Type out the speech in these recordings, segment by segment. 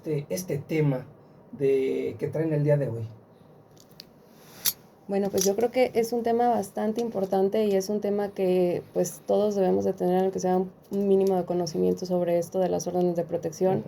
este tema que traen el día de hoy? Bueno, pues yo creo que es un tema bastante importante y es un tema que pues todos debemos de tener, aunque sea un mínimo de conocimiento sobre esto de las órdenes de protección,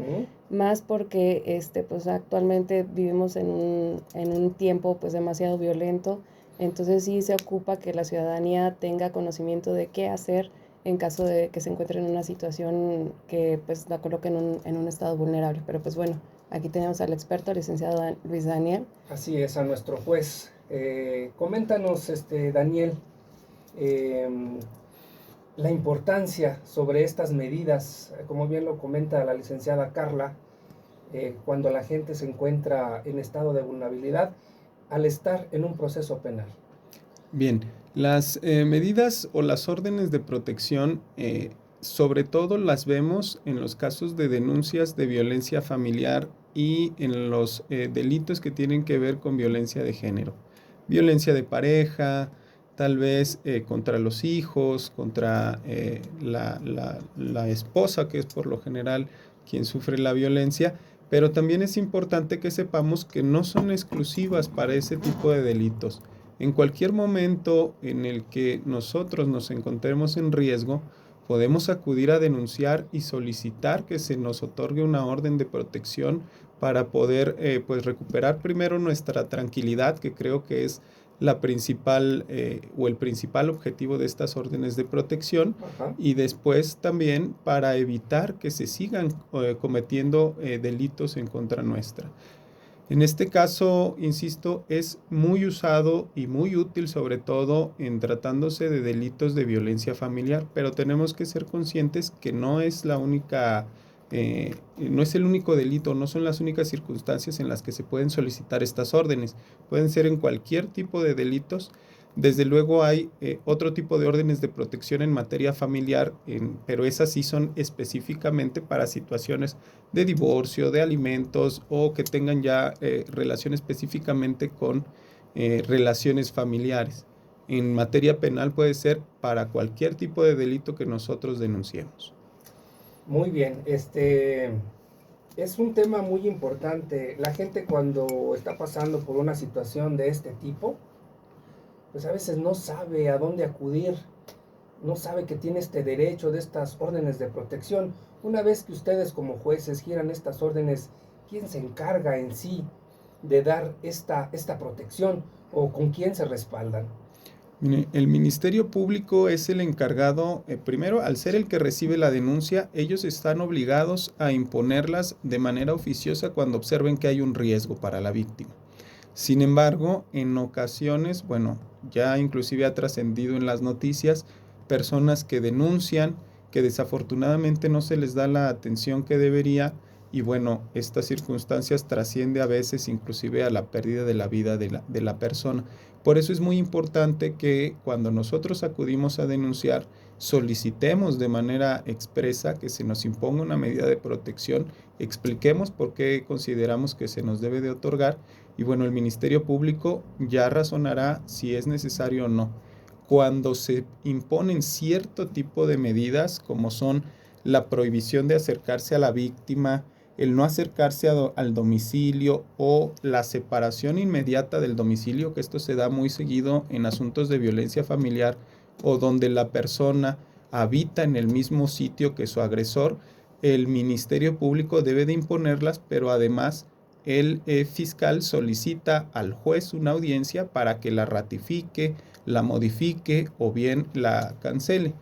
más porque pues actualmente vivimos en un tiempo pues demasiado violento, entonces sí se ocupa que la ciudadanía tenga conocimiento de qué hacer en caso de que se encuentre en una situación que pues la coloque en un estado vulnerable. Pero pues bueno, aquí tenemos al experto, al licenciado Luis Daniel. Así es, a nuestro juez. Coméntanos, Daniel, la importancia sobre estas medidas, como bien lo comenta la licenciada Carla, cuando la gente se encuentra en estado de vulnerabilidad al estar en un proceso penal. Bien, las medidas o las órdenes de protección, sobre todo las vemos en los casos de denuncias de violencia familiar y en los delitos que tienen que ver con violencia de género. Violencia de pareja, tal vez contra los hijos, contra la esposa, que es por lo general quien sufre la violencia, pero también es importante que sepamos que no son exclusivas para ese tipo de delitos. En cualquier momento en el que nosotros nos encontremos en riesgo, podemos acudir a denunciar y solicitar que se nos otorgue una orden de protección para poder pues recuperar primero nuestra tranquilidad, que creo que es la principal o el principal objetivo de estas órdenes de protección. Ajá. Y después también para evitar que se sigan cometiendo delitos en contra nuestra. En este caso, insisto, es muy usado y muy útil, sobre todo en tratándose de delitos de violencia familiar, pero tenemos que ser conscientes que no es la única, no es el único delito, no son las únicas circunstancias en las que se pueden solicitar estas órdenes. Pueden ser en cualquier tipo de delitos. Desde luego hay otro tipo de órdenes de protección en materia familiar, pero esas sí son específicamente para situaciones de divorcio, de alimentos o que tengan ya relación específicamente con relaciones familiares. En materia penal puede ser para cualquier tipo de delito que nosotros denunciemos. Muy bien, es un tema muy importante. La gente cuando está pasando por una situación de este tipo, pues a veces no sabe a dónde acudir, no sabe que tiene este derecho de estas órdenes de protección. Una vez que ustedes como jueces giran estas órdenes, ¿quién se encarga en sí de dar esta protección o con quién se respaldan? El Ministerio Público es el encargado, primero, al ser el que recibe la denuncia, ellos están obligados a imponerlas de manera oficiosa cuando observen que hay un riesgo para la víctima. Sin embargo, en ocasiones, bueno, ya inclusive ha trascendido en las noticias, personas que denuncian, que desafortunadamente no se les da la atención que debería, y bueno, estas circunstancias trasciende a veces inclusive a la pérdida de la vida de la persona. Por eso es muy importante que cuando nosotros acudimos a denunciar, solicitemos de manera expresa que se nos imponga una medida de protección, expliquemos por qué consideramos que se nos debe de otorgar y bueno, el Ministerio Público ya razonará si es necesario o no. Cuando se imponen cierto tipo de medidas, como son la prohibición de acercarse a la víctima, el no acercarse al domicilio o la separación inmediata del domicilio, que esto se da muy seguido en asuntos de violencia familiar o donde la persona habita en el mismo sitio que su agresor, el Ministerio Público debe de imponerlas, pero además el fiscal solicita al juez una audiencia para que la ratifique, la modifique o bien la cancele.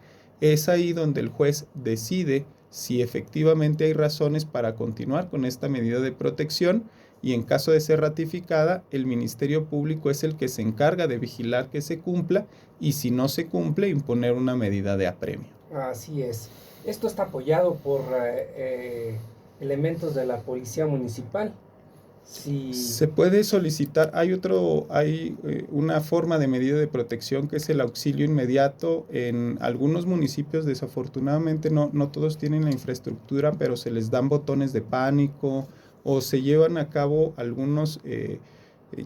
Es ahí donde el juez decide si efectivamente hay razones para continuar con esta medida de protección y en caso de ser ratificada, el Ministerio Público es el que se encarga de vigilar que se cumpla y si no se cumple, imponer una medida de apremio. Así es. Esto está apoyado por elementos de la Policía Municipal. Sí. Se puede solicitar, hay una forma de medida de protección que es el auxilio inmediato. En algunos municipios desafortunadamente no todos tienen la infraestructura, pero se les dan botones de pánico o se llevan a cabo algunos,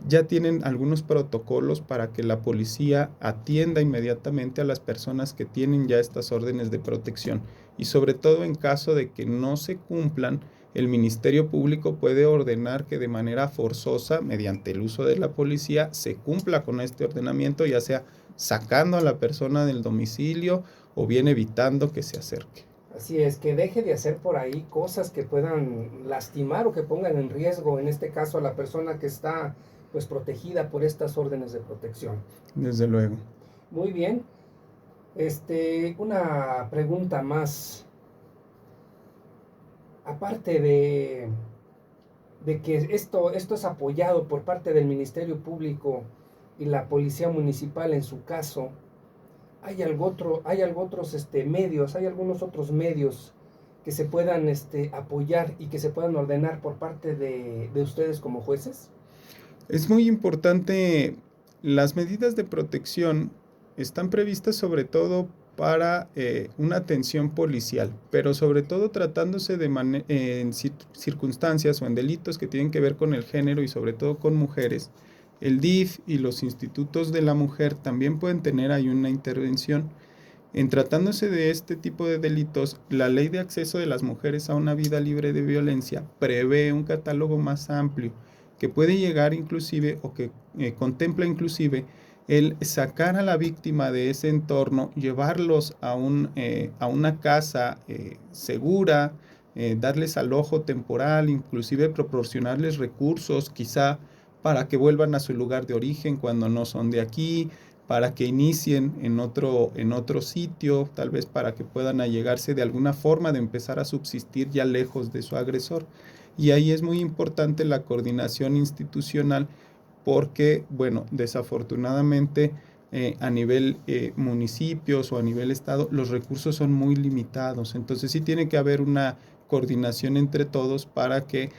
ya tienen algunos protocolos para que la policía atienda inmediatamente a las personas que tienen ya estas órdenes de protección y sobre todo en caso de que no se cumplan, el Ministerio Público puede ordenar que de manera forzosa, mediante el uso de la policía, se cumpla con este ordenamiento, ya sea sacando a la persona del domicilio o bien evitando que se acerque. Así es, que deje de hacer por ahí cosas que puedan lastimar o que pongan en riesgo, en este caso, a la persona que está pues protegida por estas órdenes de protección. Desde luego. Muy bien. Una pregunta más. Aparte de que esto es apoyado por parte del Ministerio Público y la Policía Municipal en su caso, hay algunos otros medios que se puedan apoyar y que se puedan ordenar por parte de ustedes como jueces? Es muy importante, las medidas de protección están previstas sobre todo para una atención policial, pero sobre todo tratándose en circunstancias o en delitos que tienen que ver con el género y sobre todo con mujeres. El DIF y los institutos de la mujer también pueden tener ahí una intervención. En tratándose de este tipo de delitos, la Ley de Acceso de las Mujeres a una Vida Libre de Violencia prevé un catálogo más amplio que puede llegar inclusive o que contempla inclusive el sacar a la víctima de ese entorno, llevarlos a una casa segura, darles alojo temporal, inclusive proporcionarles recursos quizá para que vuelvan a su lugar de origen cuando no son de aquí, para que inicien en otro sitio, tal vez para que puedan allegarse de alguna forma de empezar a subsistir ya lejos de su agresor. Y ahí es muy importante la coordinación institucional porque, bueno, desafortunadamente a nivel municipios o a nivel estado, los recursos son muy limitados. Entonces sí tiene que haber una coordinación entre todos para que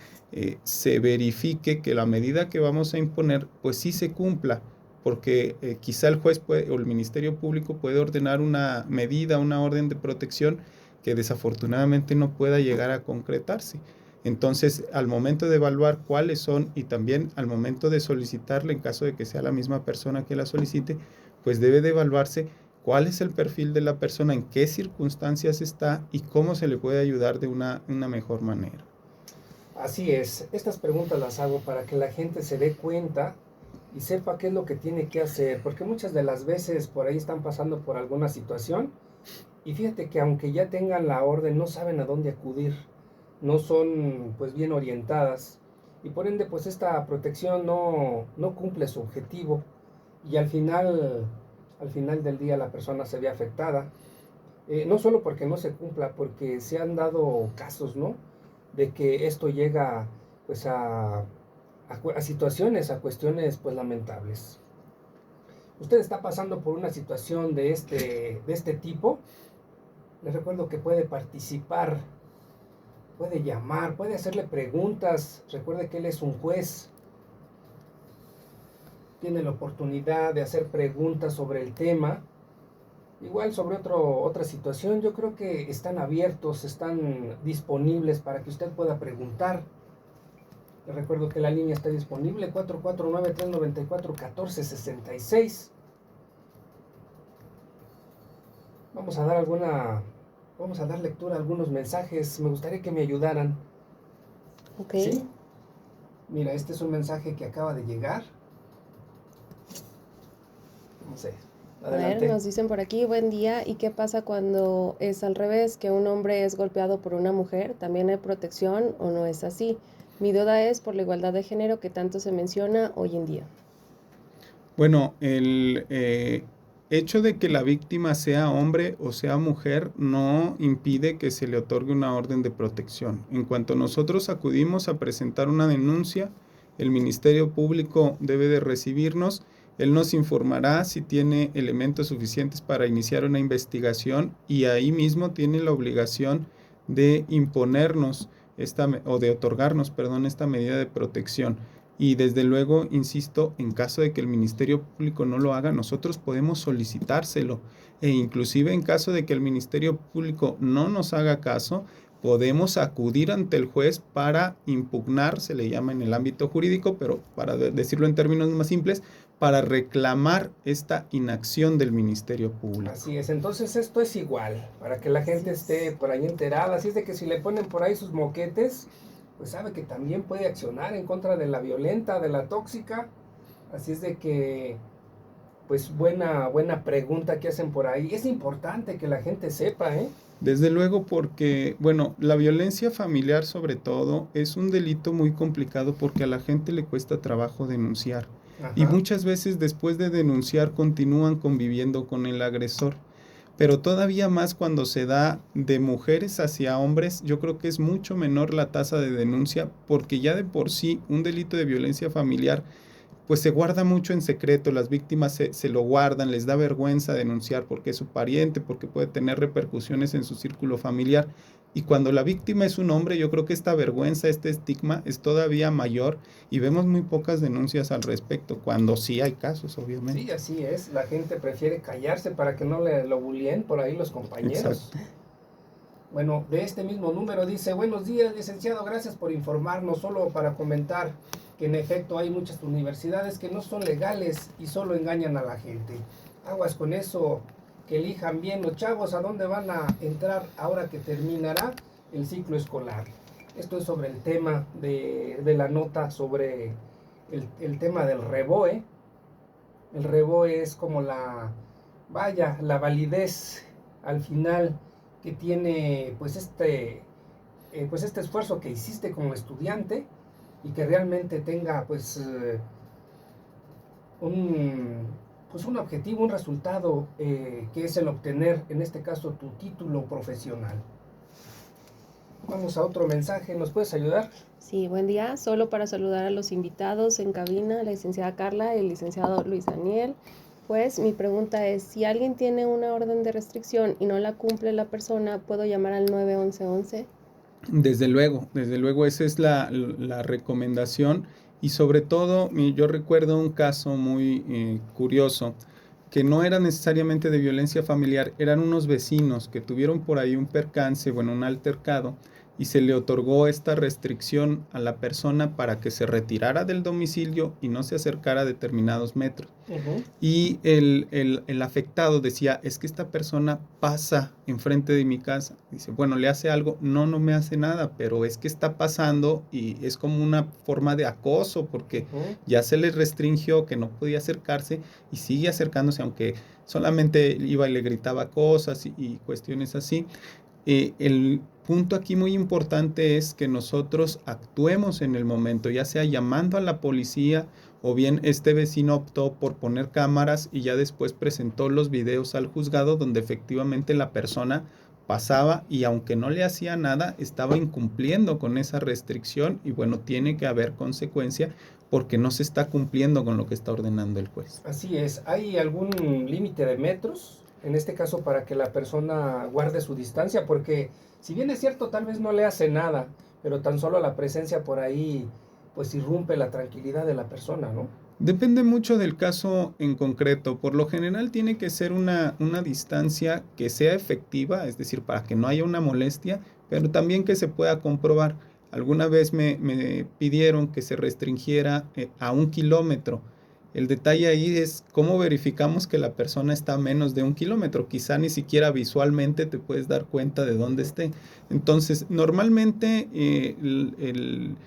se verifique que la medida que vamos a imponer, pues sí se cumpla, porque quizá el juez o el Ministerio Público puede ordenar una medida, una orden de protección que desafortunadamente no pueda llegar a concretarse. Entonces, al momento de evaluar cuáles son y también al momento de solicitarle, en caso de que sea la misma persona que la solicite, pues debe de evaluarse cuál es el perfil de la persona, en qué circunstancias está y cómo se le puede ayudar de una mejor manera. Así es, estas preguntas las hago para que la gente se dé cuenta y sepa qué es lo que tiene que hacer, porque muchas de las veces por ahí están pasando por alguna situación y fíjate que aunque ya tengan la orden, no saben a dónde acudir, no son pues bien orientadas y por ende pues esta protección no cumple su objetivo y al final del día la persona se ve afectada, no solo porque no se cumpla, porque se han dado casos, ¿no? De que esto llega pues a situaciones, a cuestiones pues lamentables. Usted está pasando por una situación de este tipo, les recuerdo que puede participar, puede llamar, puede hacerle preguntas. Recuerde que él es un juez, tiene la oportunidad de hacer preguntas sobre el tema, igual sobre otra situación. Yo creo que están abiertos, están disponibles para que usted pueda preguntar. Les recuerdo que la línea está disponible, 449-394-1466. Vamos a dar lectura a algunos mensajes. Me gustaría que me ayudaran. Ok. ¿Sí? Mira, este es un mensaje que acaba de llegar. No sé. Adelante. A ver, nos dicen por aquí, buen día. ¿Y qué pasa cuando es al revés, que un hombre es golpeado por una mujer? ¿También hay protección o no es así? Mi duda es por la igualdad de género que tanto se menciona hoy en día. Bueno, el hecho de que la víctima sea hombre o sea mujer no impide que se le otorgue una orden de protección. En cuanto nosotros acudimos a presentar una denuncia, el Ministerio Público debe de recibirnos. Él nos informará si tiene elementos suficientes para iniciar una investigación y ahí mismo tiene la obligación de imponernos o de otorgarnos, perdón, esta medida de protección. Y desde luego, insisto, en caso de que el Ministerio Público no lo haga, nosotros podemos solicitárselo. E inclusive en caso de que el Ministerio Público no nos haga caso, podemos acudir ante el juez para impugnar, se le llama en el ámbito jurídico, pero para decirlo en términos más simples, para reclamar esta inacción del Ministerio Público. Así es, entonces esto es igual, para que la gente esté por ahí enterada, así es de que si le ponen por ahí sus moquetes, pues sabe que también puede accionar en contra de la violenta, de la tóxica, así es de que, pues buena pregunta que hacen por ahí, es importante que la gente sepa, ¿eh? Desde luego porque, bueno, la violencia familiar sobre todo es un delito muy complicado porque a la gente le cuesta trabajo denunciar. Ajá. Y muchas veces después de denunciar continúan conviviendo con el agresor. Pero todavía más cuando se da de mujeres hacia hombres, yo creo que es mucho menor la tasa de denuncia porque ya de por sí un delito de violencia familiar pues se guarda mucho en secreto, las víctimas se lo guardan, les da vergüenza denunciar porque es su pariente, porque puede tener repercusiones en su círculo familiar. Y cuando la víctima es un hombre, yo creo que esta vergüenza, este estigma es todavía mayor y vemos muy pocas denuncias al respecto, cuando sí hay casos, obviamente. Sí, así es, la gente prefiere callarse para que no lo bulleen por ahí los compañeros. Exacto. Bueno, de este mismo número dice: buenos días, licenciado, gracias por informarnos, solo para comentar que en efecto hay muchas universidades que no son legales y solo engañan a la gente. Aguas con eso, que elijan bien los chavos a dónde van a entrar ahora que terminará el ciclo escolar. Esto es sobre el tema de la nota, sobre el tema del REBOE. El REBOE es como la validez al final que tiene pues este esfuerzo que hiciste como estudiante y que realmente tenga un objetivo, un resultado, que es el obtener, en este caso, tu título profesional. Vamos a otro mensaje, ¿nos puedes ayudar? Sí, buen día. Solo para saludar a los invitados en cabina, la licenciada Carla, el licenciado Luis Daniel. Pues mi pregunta es, si alguien tiene una orden de restricción y no la cumple la persona, ¿puedo llamar al 911? Desde luego, esa es la recomendación y sobre todo yo recuerdo un caso muy curioso que no era necesariamente de violencia familiar, eran unos vecinos que tuvieron por ahí un percance, bueno, un altercado y se le otorgó esta restricción a la persona para que se retirara del domicilio y no se acercara a determinados metros. Uh-huh. Y el afectado decía, es que esta persona pasa enfrente de mi casa. Dice, bueno, ¿le hace algo? No, no me hace nada, pero es que está pasando y es como una forma de acoso porque ya se le restringió que no podía acercarse y sigue acercándose, aunque solamente iba y le gritaba cosas y cuestiones así. El punto aquí muy importante es que nosotros actuemos en el momento, ya sea llamando a la policía o bien este vecino optó por poner cámaras y ya después presentó los videos al juzgado donde efectivamente la persona pasaba y aunque no le hacía nada, estaba incumpliendo con esa restricción y bueno, tiene que haber consecuencia porque no se está cumpliendo con lo que está ordenando el juez. Así es, ¿hay algún límite de metros? En este caso, para que la persona guarde su distancia, porque si bien es cierto, tal vez no le hace nada, pero tan solo la presencia por ahí, pues irrumpe la tranquilidad de la persona, ¿no? Depende mucho del caso en concreto. Por lo general tiene que ser una distancia que sea efectiva, es decir, para que no haya una molestia, pero también que se pueda comprobar. Alguna vez me pidieron que se restringiera a 1 kilómetro. El detalle ahí es cómo verificamos que la persona está a menos de 1 kilómetro. Quizá ni siquiera visualmente te puedes dar cuenta de dónde esté. Entonces, normalmente el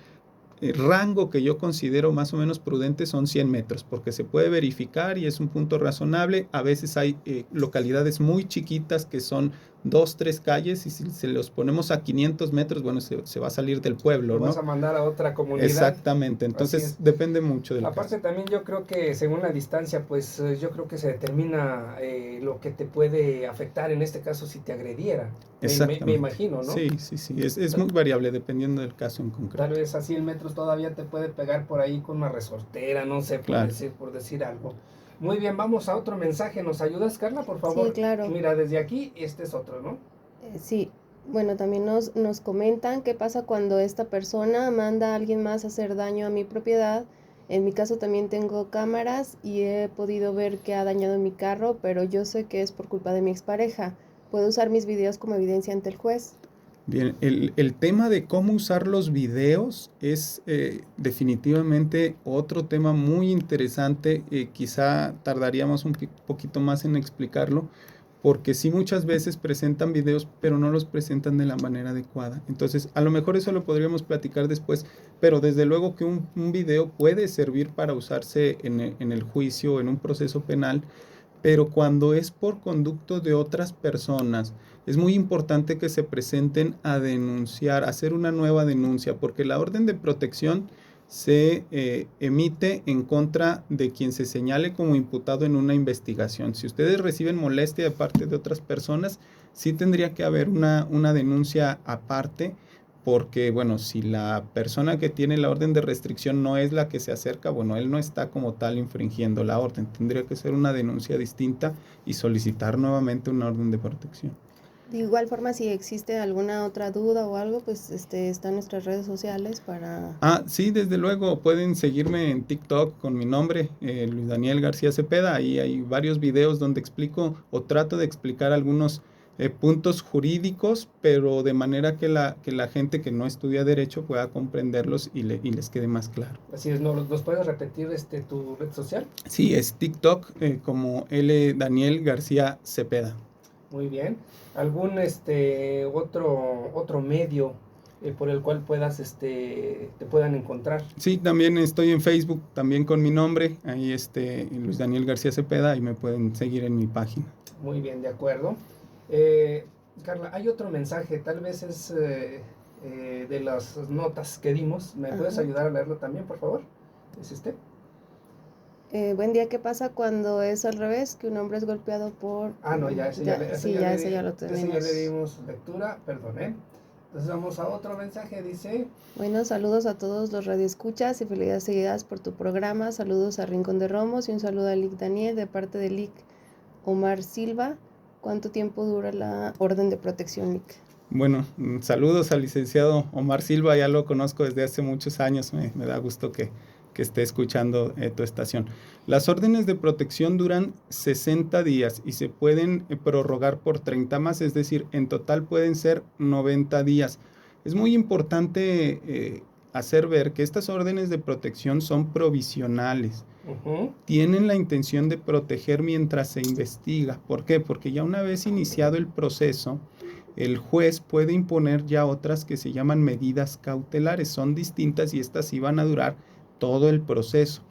rango que yo considero más o menos prudente son 100 metros, porque se puede verificar y es un punto razonable. A veces hay localidades muy chiquitas que son 2, 3 calles y si se los ponemos a 500 metros, bueno, se va a salir del pueblo, ¿no? Vas a mandar a otra comunidad. Exactamente, entonces depende mucho del Aparte caso. También yo creo que según la distancia, pues yo creo que se determina lo que te puede afectar, en este caso si te agrediera. Me imagino, ¿no? Sí, es muy variable dependiendo del caso en concreto. Tal vez a 100 metros todavía te puede pegar por ahí con una resortera, no sé, Claro. por decir algo. Muy bien, vamos a otro mensaje. ¿Nos ayudas, Carla, por favor? Sí, claro. Mira, desde aquí, este es otro, ¿no? Sí, bueno, también nos comentan qué pasa cuando esta persona manda a alguien más a hacer daño a mi propiedad. En mi caso también tengo cámaras y he podido ver que ha dañado mi carro, pero yo sé que es por culpa de mi expareja. ¿Puedo usar mis videos como evidencia ante el juez? Bien, el tema de cómo usar los videos es definitivamente otro tema muy interesante. Quizá tardaríamos un poquito más en explicarlo, porque sí muchas veces presentan videos, pero no los presentan de la manera adecuada. Entonces, a lo mejor eso lo podríamos platicar después, pero desde luego que un video puede servir para usarse en el juicio, en un proceso penal, pero cuando es por conducto de otras personas, es muy importante que se presenten a denunciar, a hacer una nueva denuncia, porque la orden de protección se emite en contra de quien se señale como imputado en una investigación. Si ustedes reciben molestia de parte de otras personas, sí tendría que haber una denuncia aparte, porque, bueno, si la persona que tiene la orden de restricción no es la que se acerca, bueno, él no está como tal infringiendo la orden. Tendría que ser una denuncia distinta y solicitar nuevamente una orden de protección. De igual forma, si existe alguna otra duda o algo, pues están nuestras redes sociales para... Sí, desde luego, pueden seguirme en TikTok con mi nombre, Luis Daniel García Cepeda. Ahí hay varios videos donde explico o trato de explicar algunos puntos jurídicos, pero de manera que la gente que no estudia derecho pueda comprenderlos y les quede más claro. Así es, ¿nos puedes repetir tu red social? Sí, es TikTok como L. Daniel García Cepeda. Muy bien. ¿Algún otro medio por el cual te puedan encontrar? Sí, también estoy en Facebook, también con mi nombre, ahí Luis Daniel García Cepeda, y me pueden seguir en mi página. Muy bien, de acuerdo. Carla, hay otro mensaje, tal vez es de las notas que dimos. ¿Me puedes ayudar a leerlo también, por favor? ¿Es este? Buen día, ¿qué pasa cuando es al revés? Que un hombre es golpeado por... No, ya, ese ya lo tenemos. Ese ya le dimos lectura, perdón, Entonces vamos a otro mensaje, dice... Bueno, saludos a todos los radioescuchas y felicidades seguidas por tu programa. Saludos a Rincón de Romos y un saludo a Lic Daniel de parte de Lic Omar Silva. ¿Cuánto tiempo dura la orden de protección, Lic? Bueno, saludos al licenciado Omar Silva, ya lo conozco desde hace muchos años, me da gusto que esté escuchando tu estación. Las órdenes de protección duran 60 días y se pueden prorrogar por 30 más, es decir, en total pueden ser 90 días. Es muy importante hacer ver que estas órdenes de protección son provisionales. Tienen la intención de proteger mientras se investiga. ¿Por qué? Porque ya una vez iniciado el proceso, el juez puede imponer ya otras que se llaman medidas cautelares. Son distintas y estas sí van a durar todo el proceso.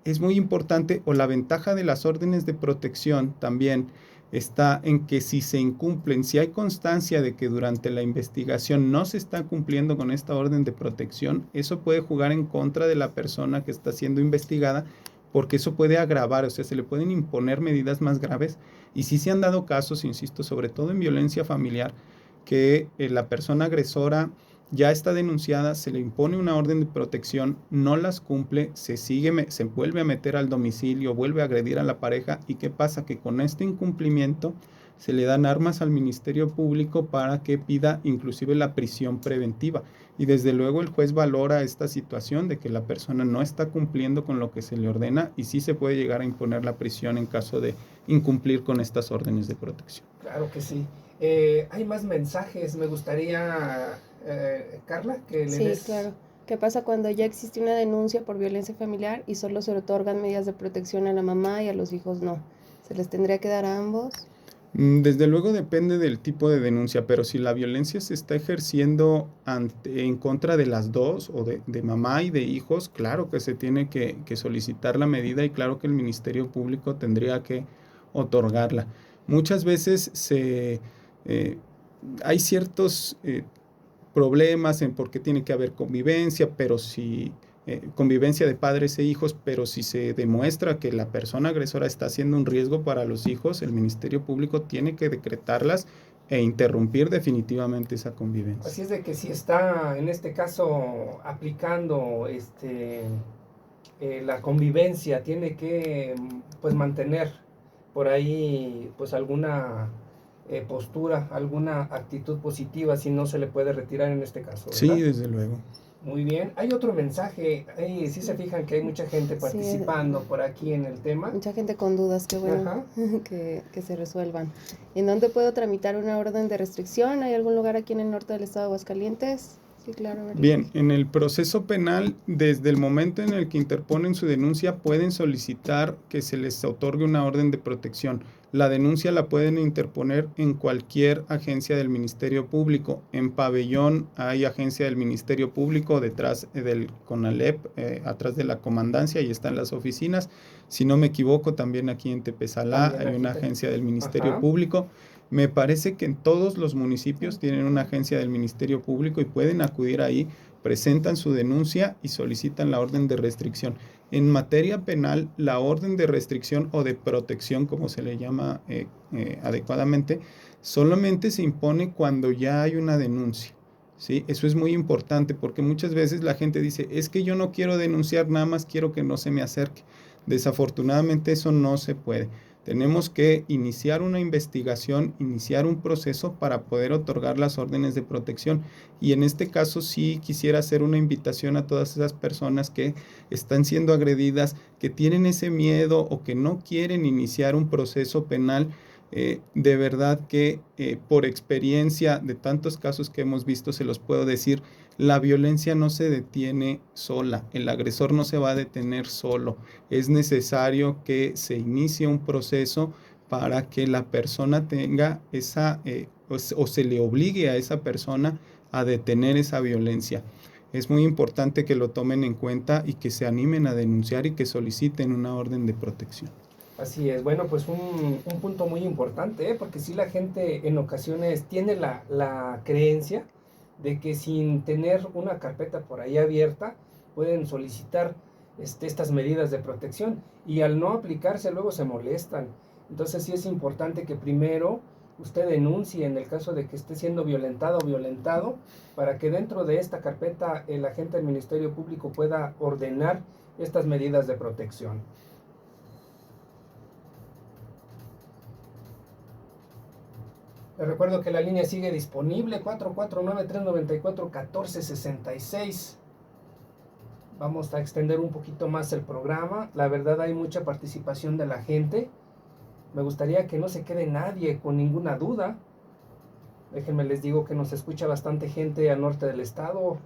Es muy importante, o la ventaja de las órdenes de protección también está en que si se incumplen, si hay constancia de que durante la investigación no se está cumpliendo con esta orden de protección, eso puede jugar en contra de la persona que está siendo investigada, porque eso puede agravar, o sea, se le pueden imponer medidas más graves. Y sí se han dado casos, insisto, sobre todo en violencia familiar, que la persona agresora ya está denunciada, se le impone una orden de protección, no las cumple, se vuelve a meter al domicilio, vuelve a agredir a la pareja. ¿Y qué pasa? Que con este incumplimiento se le dan armas al Ministerio Público para que pida inclusive la prisión preventiva. Y desde luego el juez valora esta situación de que la persona no está cumpliendo con lo que se le ordena, y sí se puede llegar a imponer la prisión en caso de incumplir con estas órdenes de protección. Claro que sí. Hay más mensajes, me gustaría, Carla, que le des... Sí, claro. ¿Qué pasa cuando ya existe una denuncia por violencia familiar y solo se otorgan medidas de protección a la mamá y a los hijos no? ¿Se les tendría que dar a ambos? Desde luego depende del tipo de denuncia, pero si la violencia se está ejerciendo en contra de las dos, o de mamá y de hijos, claro que se tiene que solicitar la medida, y claro que el Ministerio Público tendría que otorgarla. Muchas veces hay ciertos problemas en por qué tiene que haber convivencia, pero si convivencia de padres e hijos, pero si se demuestra que la persona agresora está haciendo un riesgo para los hijos, el Ministerio Público tiene que decretarlas e interrumpir definitivamente esa convivencia. Así es de que si está, en este caso, aplicando la convivencia, tiene que pues mantener por ahí pues alguna postura, alguna actitud positiva, si no se le puede retirar en este caso, ¿verdad? Sí, desde luego. Muy bien. Hay otro mensaje. Sí se fijan que hay mucha gente participando por aquí en el tema. Mucha gente con dudas, qué bueno que se resuelvan. ¿En dónde puedo tramitar una orden de restricción? ¿Hay algún lugar aquí en el norte del estado de Aguascalientes? Sí, claro. Bien, en el proceso penal, desde el momento en el que interponen su denuncia, pueden solicitar que se les otorgue una orden de protección. La denuncia la pueden interponer en cualquier agencia del Ministerio Público. En Pabellón hay agencia del Ministerio Público, detrás del CONALEP, atrás de la comandancia, y están las oficinas. Si no me equivoco, también aquí en Tepesalá hay una agencia del Ministerio Público. Me parece que en todos los municipios tienen una agencia del Ministerio Público y pueden acudir ahí, presentan su denuncia y solicitan la orden de restricción. En materia penal, la orden de restricción o de protección, como se le llama adecuadamente, solamente se impone cuando ya hay una denuncia. ¿Sí? Eso es muy importante porque muchas veces la gente dice, es que yo no quiero denunciar, nada más quiero que no se me acerque. Desafortunadamente eso no se puede. Tenemos que iniciar una investigación, iniciar un proceso para poder otorgar las órdenes de protección. Y en este caso sí quisiera hacer una invitación a todas esas personas que están siendo agredidas, que tienen ese miedo o que no quieren iniciar un proceso penal. De verdad que por experiencia de tantos casos que hemos visto, se los puedo decir, la violencia no se detiene sola, el agresor no se va a detener solo. Es necesario que se inicie un proceso para que la persona tenga esa, o se le obligue a esa persona a detener esa violencia. Es muy importante que lo tomen en cuenta y que se animen a denunciar y que soliciten una orden de protección. Así es, bueno, pues un punto muy importante, porque sí la gente en ocasiones tiene la creencia de que sin tener una carpeta por ahí abierta pueden solicitar estas medidas de protección y al no aplicarse luego se molestan. Entonces sí es importante que primero usted denuncie en el caso de que esté siendo violentada o violentado, para que dentro de esta carpeta el agente del Ministerio Público pueda ordenar estas medidas de protección. Les recuerdo que la línea sigue disponible, 449-394-1466. Vamos a extender un poquito más el programa. La verdad hay mucha participación de la gente. Me gustaría que no se quede nadie con ninguna duda. Déjenme les digo que nos escucha bastante gente al norte del estado,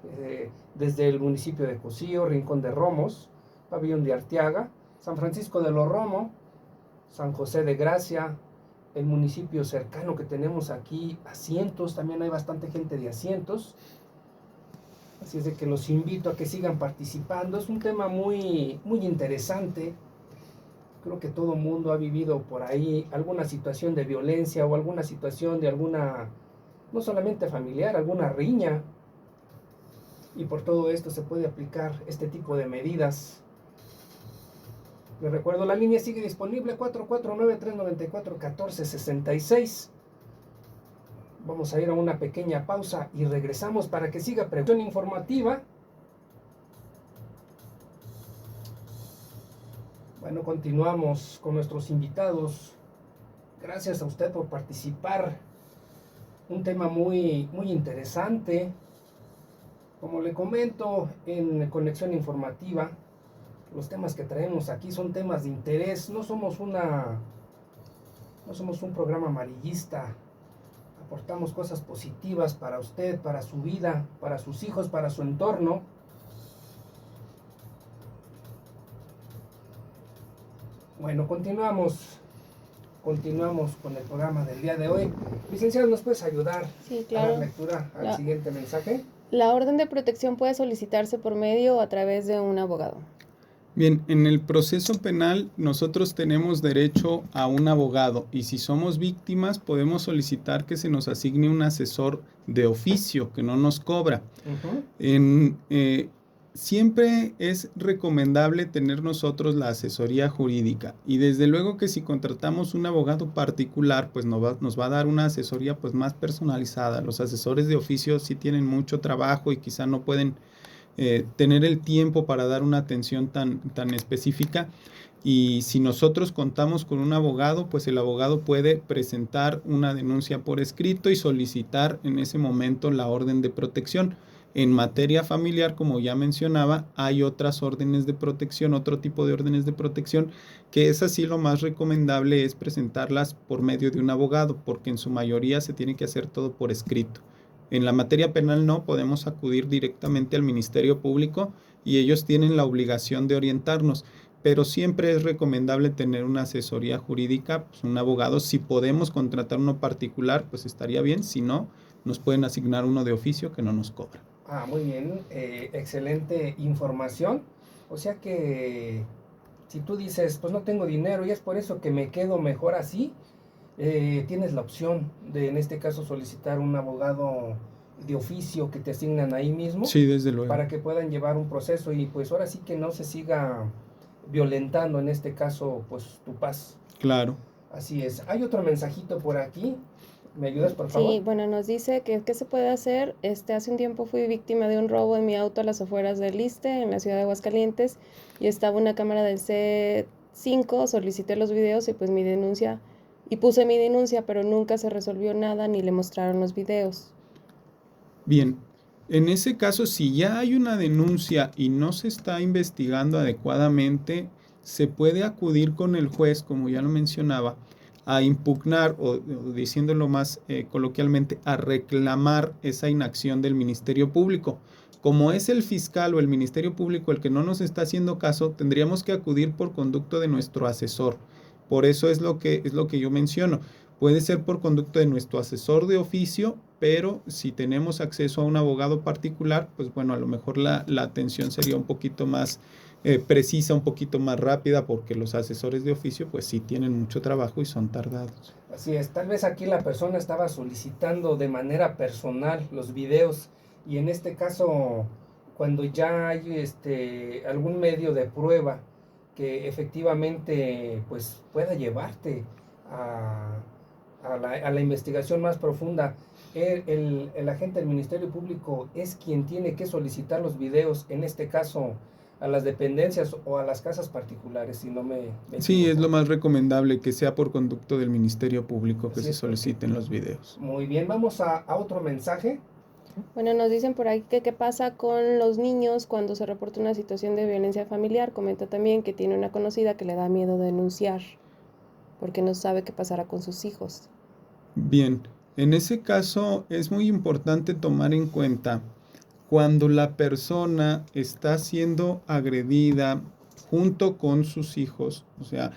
desde el municipio de Cocío, Rincón de Romos, Pabellón de Arteaga, San Francisco de los Romo, San José de Gracia, el municipio cercano que tenemos aquí, Asientos, también hay bastante gente de Asientos. Así es de que los invito a que sigan participando. Es un tema muy, muy interesante. Creo que todo mundo ha vivido por ahí alguna situación de violencia o alguna situación de alguna, no solamente familiar, alguna riña. Y por todo esto se puede aplicar este tipo de medidas. Les recuerdo, la línea sigue disponible, 449-394-1466. Vamos a ir a una pequeña pausa y regresamos para que siga previsión informativa. Bueno, continuamos con nuestros invitados. Gracias a usted por participar. Un tema muy, muy interesante. Como le comento en Conexión Informativa, los temas que traemos aquí son temas de interés. No somos un programa amarillista. Aportamos cosas positivas para usted, para su vida, para sus hijos, para su entorno. Bueno, continuamos con el programa del día de hoy. Licenciado, ¿nos puedes ayudar a dar lectura al siguiente mensaje? La orden de protección puede solicitarse por medio o a través de un abogado. Bien, en el proceso penal nosotros tenemos derecho a un abogado y si somos víctimas podemos solicitar que se nos asigne un asesor de oficio que no nos cobra. Siempre es recomendable tener nosotros la asesoría jurídica y desde luego que si contratamos un abogado particular pues nos va a dar una asesoría pues más personalizada. Los asesores de oficio sí tienen mucho trabajo y quizá no pueden tener el tiempo para dar una atención tan específica, y si nosotros contamos con un abogado, pues el abogado puede presentar una denuncia por escrito y solicitar en ese momento la orden de protección. En materia familiar, como ya mencionaba, hay otras órdenes de protección, otro tipo de órdenes de protección, que es así lo más recomendable es presentarlas por medio de un abogado, porque en su mayoría se tiene que hacer todo por escrito. En la materia penal no, podemos acudir directamente al Ministerio Público y ellos tienen la obligación de orientarnos, pero siempre es recomendable tener una asesoría jurídica, pues un abogado. Si podemos contratar uno particular, pues estaría bien, si no, nos pueden asignar uno de oficio que no nos cobra. Muy bien, excelente información. O sea que si tú dices, pues no tengo dinero y es por eso que me quedo mejor así, tienes la opción de, en este caso, solicitar un abogado de oficio que te asignan ahí mismo. Sí, desde luego. Para que puedan llevar un proceso y pues ahora sí que no se siga violentando, en este caso, pues tu paz. Claro. Así es. Hay otro mensajito por aquí. ¿Me ayudas, por favor? Sí, bueno, nos dice que qué se puede hacer. Hace un tiempo fui víctima de un robo en mi auto a las afueras del Iste, en la ciudad de Aguascalientes, y estaba una cámara del C5, solicité los videos y pues puse mi denuncia, pero nunca se resolvió nada ni le mostraron los videos. Bien, en ese caso, si ya hay una denuncia y no se está investigando adecuadamente, se puede acudir con el juez, como ya lo mencionaba, a impugnar o diciéndolo más coloquialmente, a reclamar esa inacción del Ministerio Público. Como es el fiscal o el Ministerio Público el que no nos está haciendo caso, tendríamos que acudir por conducto de nuestro asesor. Por eso es lo que yo menciono. Puede ser por conducto de nuestro asesor de oficio, pero si tenemos acceso a un abogado particular, pues bueno, a lo mejor la atención sería un poquito más precisa, un poquito más rápida, porque los asesores de oficio pues sí tienen mucho trabajo y son tardados. Así es, tal vez aquí la persona estaba solicitando de manera personal los videos y en este caso, cuando ya hay algún medio de prueba que efectivamente pues pueda llevarte a, a la investigación más profunda, el agente del Ministerio Público es quien tiene que solicitar los videos, en este caso a las dependencias o a las casas particulares, si no me Sí, es equivoco. lo más recomendable que sea por conducto del Ministerio Público que Así se es, soliciten los videos. muy bien, vamos a otro mensaje. Bueno, nos dicen por ahí que qué pasa con los niños cuando se reporta una situación de violencia familiar. Comenta también que tiene una conocida que le da miedo denunciar porque no sabe qué pasará con sus hijos. Bien, en ese caso es muy importante tomar en cuenta cuando la persona está siendo agredida junto con sus hijos. O sea,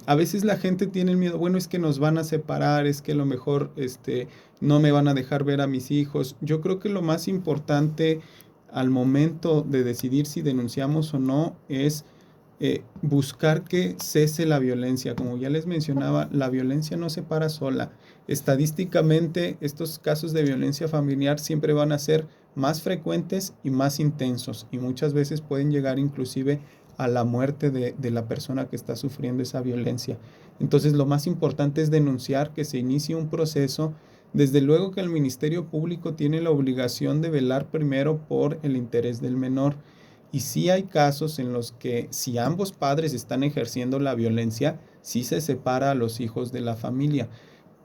a veces la gente tiene el miedo, bueno, es que nos van a separar, es que a lo mejor no me van a dejar ver a mis hijos. Yo creo que lo más importante al momento de decidir si denunciamos o no es buscar que cese la violencia. Como ya les mencionaba, la violencia no se para sola. Estadísticamente, estos casos de violencia familiar siempre van a ser más frecuentes y más intensos, y muchas veces pueden llegar inclusive a la muerte de la persona que está sufriendo esa violencia. Entonces, lo más importante es denunciar, que se inicie un proceso. Desde luego que el Ministerio Público tiene la obligación de velar primero por el interés del menor. Y sí hay casos en los que si ambos padres están ejerciendo la violencia, sí se separa a los hijos de la familia.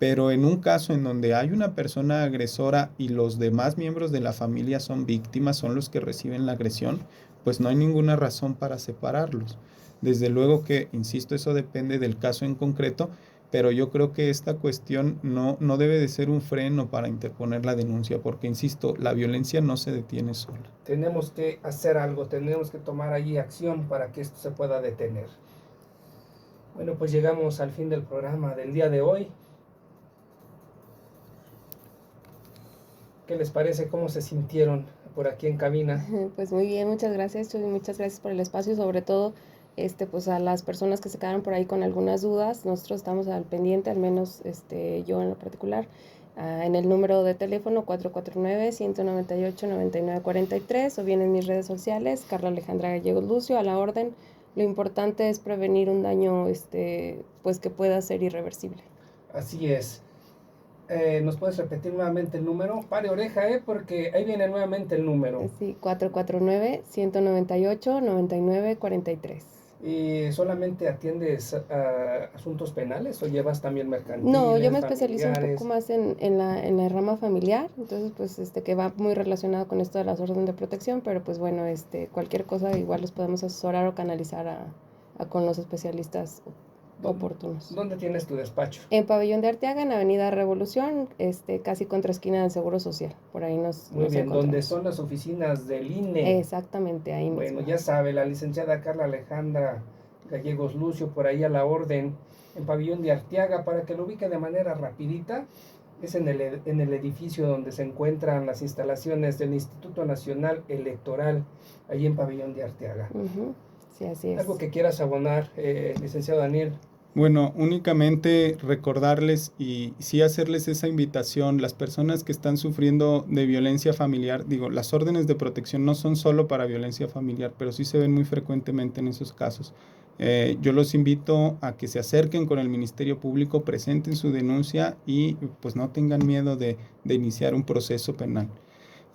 Pero en un caso en donde hay una persona agresora y los demás miembros de la familia son víctimas, son los que reciben la agresión, pues no hay ninguna razón para separarlos. Desde luego que, insisto, eso depende del caso en concreto, pero yo creo que esta cuestión no debe de ser un freno para interponer la denuncia, porque, insisto, la violencia no se detiene sola. Tenemos que hacer algo, tenemos que tomar allí acción para que esto se pueda detener. Bueno, pues llegamos al fin del programa del día de hoy. ¿Qué les parece? ¿Cómo se sintieron por aquí en cabina? Pues muy bien, muchas gracias, Chuy, muchas gracias por el espacio, sobre todo pues a las personas que se quedaron por ahí con algunas dudas. Nosotros estamos al pendiente, al menos yo en lo particular, en el número de teléfono 449-198-9943 o bien en mis redes sociales, Carla Alejandra Gallegos Lucio, a la orden. Lo importante es prevenir un daño pues que pueda ser irreversible. Así es. ¿Nos puedes repetir nuevamente el número? Pare oreja, porque ahí viene nuevamente el número. Sí, 449-198-9943. ¿Y solamente atiendes a asuntos penales o llevas también mercantiles, No, yo me especializo un familiares? poco más en la rama familiar, entonces pues que va muy relacionado con esto de las órdenes de protección, pero pues bueno, cualquier cosa igual los podemos asesorar o canalizar con los especialistas oportunos. ¿Dónde tienes tu despacho? En Pabellón de Arteaga, en Avenida Revolución, casi contra esquina del Seguro Social, por ahí nos Muy bien, encontramos. ¿dónde son las oficinas del INE? Exactamente, ahí Bueno, mismo. ya sabe, la licenciada Carla Alejandra Gallegos Lucio, por ahí a la orden, en Pabellón de Arteaga, para que lo ubique de manera rapidita. Es en el edificio donde se encuentran las instalaciones del Instituto Nacional Electoral, ahí en Pabellón de Arteaga. Ujú, sí, así es. ¿Algo que quieras abonar, licenciado Daniel? Bueno, únicamente recordarles y sí hacerles esa invitación, las personas que están sufriendo de violencia familiar, digo, las órdenes de protección no son solo para violencia familiar, pero sí se ven muy frecuentemente en esos casos. Yo los invito a que se acerquen con el Ministerio Público, presenten su denuncia y pues no tengan miedo de iniciar un proceso penal.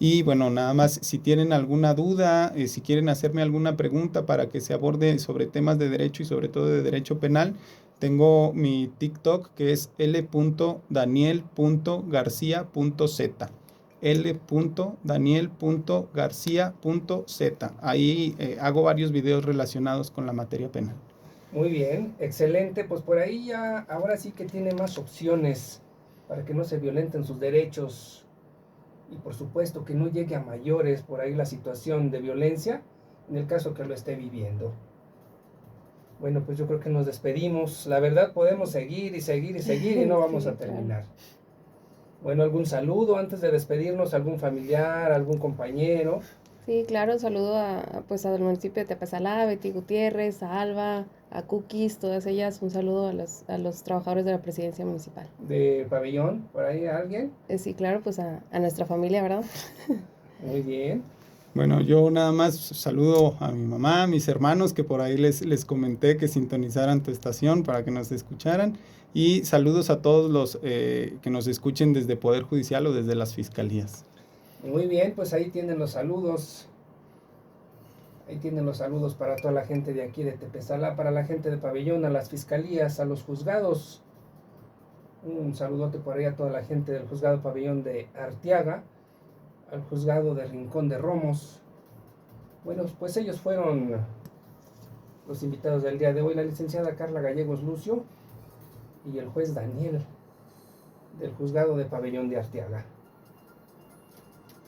Y bueno, nada más, si tienen alguna duda, si quieren hacerme alguna pregunta para que se aborde sobre temas de derecho y sobre todo de derecho penal, tengo mi TikTok que es l.daniel.garcia.z. l.daniel.garcia.z. Ahí hago varios videos relacionados con la materia penal. Muy bien, excelente. Pues por ahí ya, ahora sí que tiene más opciones para que no se violenten sus derechos y por supuesto que no llegue a mayores por ahí la situación de violencia en el caso que lo esté viviendo. Bueno, pues yo creo que nos despedimos. La verdad podemos seguir y seguir y seguir y no vamos Sí, a terminar. claro. Bueno, ¿algún saludo antes de despedirnos? ¿Algún familiar, algún compañero? Sí, claro, saludo pues al municipio de Tepezalá, Betty Gutiérrez, a Alba, a Cookies, todas ellas, un saludo a los trabajadores de la presidencia municipal. ¿De pabellón? ¿Por ahí alguien? Sí, claro, pues a nuestra familia, ¿verdad? Muy bien. Bueno, yo nada más saludo a mi mamá, a mis hermanos, que por ahí les comenté que sintonizaran tu estación para que nos escucharan. Y saludos a todos los que nos escuchen desde Poder Judicial o desde las fiscalías. Muy bien, pues ahí tienen los saludos. Ahí tienen los saludos para toda la gente de aquí de Tepezalá, para la gente de Pabellón, a las fiscalías, a los juzgados. Un saludote por ahí a toda la gente del juzgado Pabellón de Arteaga, al juzgado de Rincón de Romos. Bueno, pues ellos fueron los invitados del día de hoy, la licenciada Carla Gallegos Lucio y el juez Daniel del juzgado de Pabellón de Arteaga.